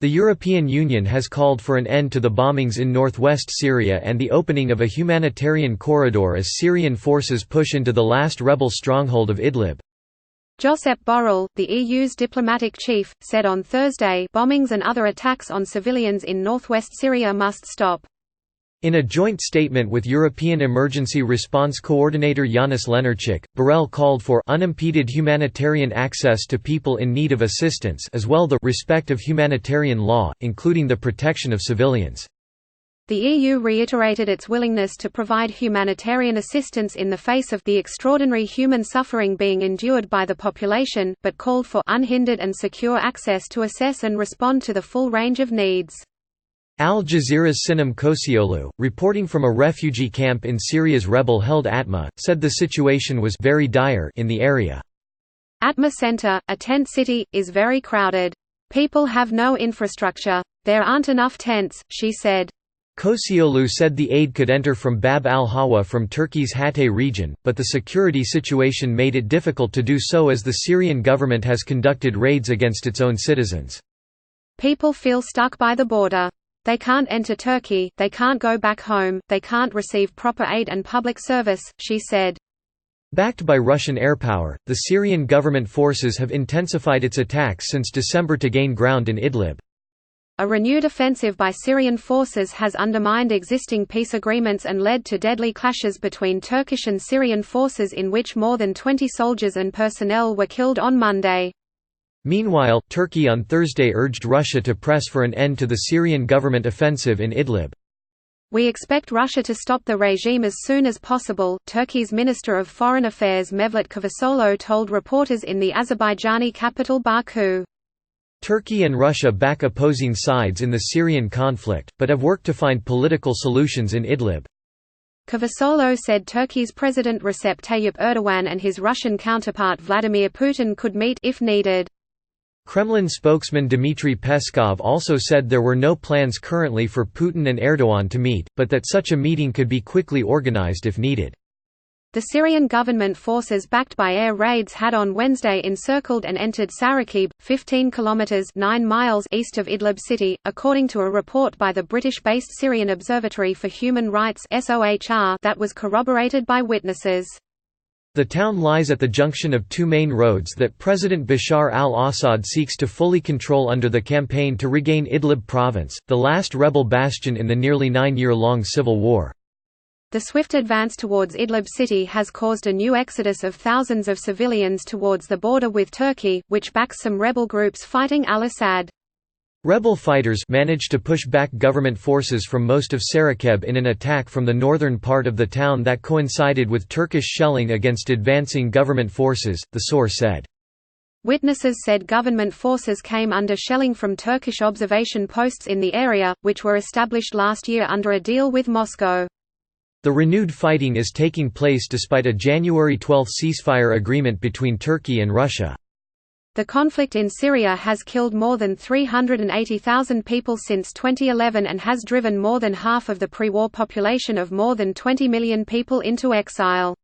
The European Union has called for an end to the bombings in northwest Syria and the opening of a humanitarian corridor as Syrian forces push into the last rebel stronghold of Idlib. Josep Borrell, the EU's diplomatic chief, said on Thursday, bombings and other attacks on civilians in northwest Syria must stop. In a joint statement with European Emergency Response Coordinator Yanis Lenarčič, Borrell called for unimpeded humanitarian access to people in need of assistance as well the respect of humanitarian law, including the protection of civilians. The EU reiterated its willingness to provide humanitarian assistance in the face of the extraordinary human suffering being endured by the population, but called for unhindered and secure access to assess and respond to the full range of needs. Al Jazeera's Sinem Kosioglu, reporting from a refugee camp in Syria's rebel-held Atma, said the situation was very dire in the area. Atma Center, a tent city, is very crowded. People have no infrastructure. There aren't enough tents, she said. Kosioglu said the aid could enter from Bab al-Hawa from Turkey's Hatay region, but the security situation made it difficult to do so as the Syrian government has conducted raids against its own citizens. People feel stuck by the border. They can't enter Turkey, they can't go back home, they can't receive proper aid and public service, she said. Backed by Russian airpower, the Syrian government forces have intensified its attacks since December to gain ground in Idlib. A renewed offensive by Syrian forces has undermined existing peace agreements and led to deadly clashes between Turkish and Syrian forces in which more than 20 soldiers and personnel were killed on Monday. Meanwhile, Turkey on Thursday urged Russia to press for an end to the Syrian government offensive in Idlib. We expect Russia to stop the regime as soon as possible, Turkey's Minister of Foreign Affairs Mevlut Cavusoglu told reporters in the Azerbaijani capital Baku. Turkey and Russia back opposing sides in the Syrian conflict, but have worked to find political solutions in Idlib. Cavusoglu said Turkey's President Recep Tayyip Erdogan and his Russian counterpart Vladimir Putin could meet if needed. Kremlin spokesman Dmitry Peskov also said there were no plans currently for Putin and Erdogan to meet, but that such a meeting could be quickly organized if needed. The Syrian government forces backed by air raids had on Wednesday encircled and entered Sarakib, 15 kilometers (9 miles) east of Idlib city, according to a report by the British-based Syrian Observatory for Human Rights (SOHR) that was corroborated by witnesses. The town lies at the junction of two main roads that President Bashar al-Assad seeks to fully control under the campaign to regain Idlib province, the last rebel bastion in the nearly 9-year-long civil war. The swift advance towards Idlib city has caused a new exodus of thousands of civilians towards the border with Turkey, which backs some rebel groups fighting al-Assad. Rebel fighters managed to push back government forces from most of Sarakeb in an attack from the northern part of the town that coincided with Turkish shelling against advancing government forces, the source said. Witnesses said government forces came under shelling from Turkish observation posts in the area, which were established last year under a deal with Moscow. The renewed fighting is taking place despite a January 12 ceasefire agreement between Turkey and Russia. The conflict in Syria has killed more than 380,000 people since 2011 and has driven more than half of the pre-war population of more than 20 million people into exile.